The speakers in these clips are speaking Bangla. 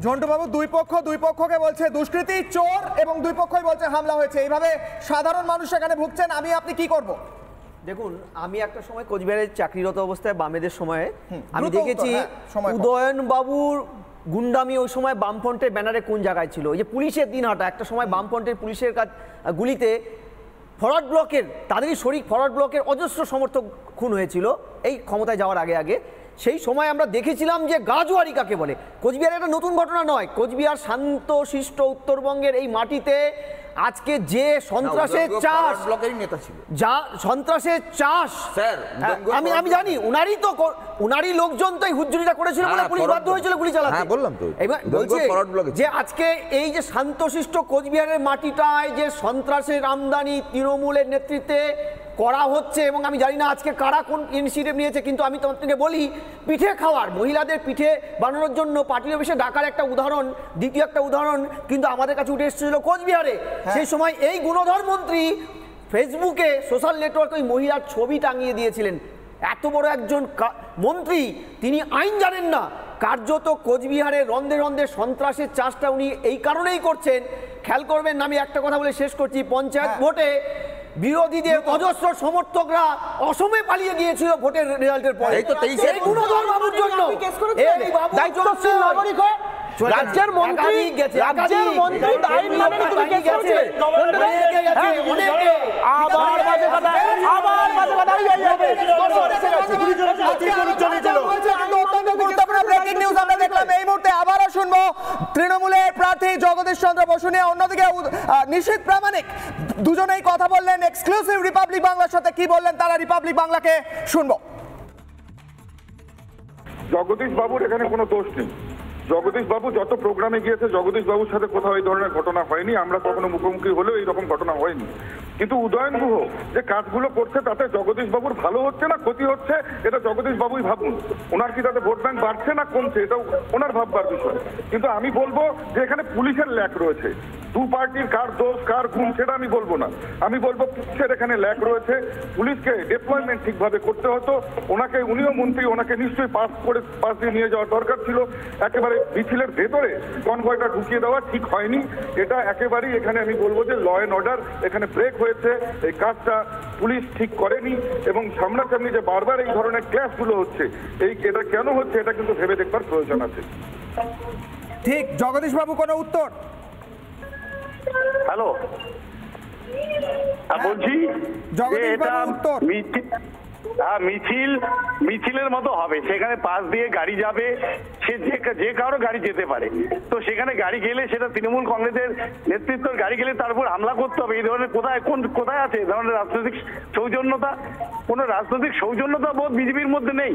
ঝন্টু বাবু, দুই পক্ষকে বলছে দুষ্কৃতী, চোর, এবং দুই পক্ষই বলছে হামলা হয়েছে। এইভাবে সাধারণ মানুষ এখানে ভুগছেন, আপনি কি করব? দেখুন, আমি একটা সময় কোচবিহারে চাকরিরত অবস্থায় বামেদের সময়ে আমি দেখেছি উদয়ন বাবুর গুন্ডামি ওই সময় বামফ্রন্টের ব্যানারে কোন জায়গায় ছিল। ওই যে পুলিশের দিনহাটা, একটা সময় বামফ্রন্টের পুলিশের গুলিতে ফরওয়ার্ড ব্লকের, তাদেরই শরিক ফরওয়ার্ড ব্লকের অজস্র সমর্থক খুন হয়েছিল এই ক্ষমতায় যাওয়ার আগে আগে। সেই সময় আমরা দেখেছিলাম যে গাজোয়ারি কাকে বলে। কোচবিহারের একটা নতুন ঘটনা নয়, কোচবিহার শান্ত শিষ্ট উত্তরবঙ্গের এই মাটিতে আজকে যে সন্ত্রাসের চাষ, যা সন্ত্রাসের চাষ, আমি জানি উনারই লোকজন তো এই হুজ্জুরিটা করেছিল বলে পুলিশ বাধ্য হয়েছিল গুলি চালাতে। বললাম তো, এবার বলছে যে আজকে এই যে শান্তশিষ্ট কোচবিহারের মাটিটায় যে সন্ত্রাসের আমদানি তৃণমূলের নেতৃত্বে করা হচ্ছে, এবং আমি জানি না আজকে কারা কোন ইনিশিয়েটিভ নিয়েছে, কিন্তু আমি তোমাকে বলি, পিঠে খাওয়ার, মহিলাদের পিঠে বানানোর জন্য পার্টি অফিসে ডাকার একটা উদাহরণ, দ্বিতীয় একটা উদাহরণ কিন্তু আমাদের কাছে উঠে এসেছিল কোচবিহারে। সেই সময় এই গুণধর মন্ত্রী ফেসবুকে সোশ্যাল নেটওয়ার্কে ওই মহিলার ছবি টাঙিয়ে দিয়েছিলেন। এত বড় একজন মন্ত্রী, তিনি আইন জানেন না, কার্যত কোচবিহারে রন্ধে রন্ধে সন্ত্রাসের চাষটা উনি এই কারণেই করছেন। খেয়াল করবেন, আমি একটা কথা বলে শেষ করছি, পঞ্চায়েত ভোটে বিরোধীদের অজস্র সমর্থকরা অসমে পালিয়ে গিয়েছিল ভোটের রেজাল্টের পরে। এই গুণধর বাবুর জন্য এই বাবু দায়িত্বশীল নাগরিক হয়ে রাজ্যের মন্ত্রী দায়িত্ব মানে তুমি কেস করেছিলে। আবার বাজে কথা, আবার বাজে কথা হয়ে যাবে। ব্রেকিং নিউজ আমরা দেখলাম এই মুহূর্তে। আবারও শুনবো তৃণমূলের প্রার্থী জগদীশ চন্দ্র বসু নিয়ে, অন্যদিকে নিশীথ প্রামাণিক, দুজনেই কথা বললেন এক্সক্লুসিভ রিপাবলিক বাংলার সাথে। কি বললেন তারা, রিপাবলিক বাংলাকে শুনবো। জগদীশ বাবুর এখানে কোনো দোষ নেই। জগদীশ বাবু যত প্রোগ্রামে গিয়েছে, জগদীশ বাবুর সাথে কোথাও এই ধরনের ঘটনা হয়নি। আমরা কখনো মুখোমুখি হলেও এইরকম ঘটনা হয়নি। কিন্তু উদয়ন গুহ যে কাজগুলো করছে তাতে জগদীশ বাবুর ভালো হচ্ছে না ক্ষতি হচ্ছে, এটা জগদীশ বাবুই ভাবুন। ওনার কি তাতে ভোট ব্যাংক বাড়ছে না কমছে, এটাও ওনার ভাববার বিষয়। কিন্তু আমি বলবো যে এখানে পুলিশের ল্যাক রয়েছে। দু পার্টির কার দোষ কার গুণ সেটা আমি বলবো না, আমি বলবো পুলিশের এখানে ল্যাক রয়েছে। পুলিশকে ডেপ্লয়মেন্ট ঠিকভাবে করতে হতো। ওনাকে, উনিও মন্ত্রী, ওনাকে নিশ্চয়ই পাস দিয়ে নিয়ে যাওয়ার দরকার ছিল। একেবারে মিছিলের ভেতরে কনভয়টা ঢুকিয়ে দেওয়া ঠিক হয়নি। এটা একেবারেই এখানে আমি বলবো যে ল অ্যান্ড অর্ডার এখানে ব্রেক হয়েছে। এই কাজটা পুলিশ ঠিক করেনি, এবং সামনাসামনি যে বারবার এই ধরনের ক্ল্যাশগুলো হচ্ছে, এটা কেন হচ্ছে এটা কিন্তু ভেবে দেখবার প্রয়োজন আছে। ঠিক, জগদীশ বাবু কোনো উত্তর? হ্যালো, বলছি মিছিলের মতো হবে, সেখানে পাশ দিয়ে গাড়ি যাবে, সে যে কারো গাড়ি যেতে পারে। তো সেখানে গাড়ি গেলে সেটা তৃণমূল কংগ্রেসের নেতৃত্বের গাড়ি গেলে তার উপর হামলা করতে হবে। এই ধরনের কোথায় আছে এই ধরনের রাজনৈতিক সৌজন্যতা? কোনো রাজনৈতিক সৌজন্যতা বোধ বিজেপির মধ্যে নেই।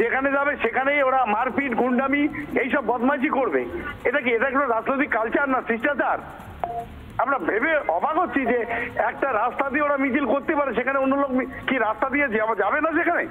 যেখানে যাবে সেখানেই ওরা মারপিট, গুন্ডামি, এইসব বদমাইশি করবে। এটা কোনো রাজনৈতিক কালচার না, শিষ্টাচার? আমরা ভেবে অবাক হচ্ছি যে একটা রাস্তা দিয়ে ওরা মিছিল করতে পারে, সেখানে অন্য লোক কি রাস্তা দিয়ে যাবে না সেখানে?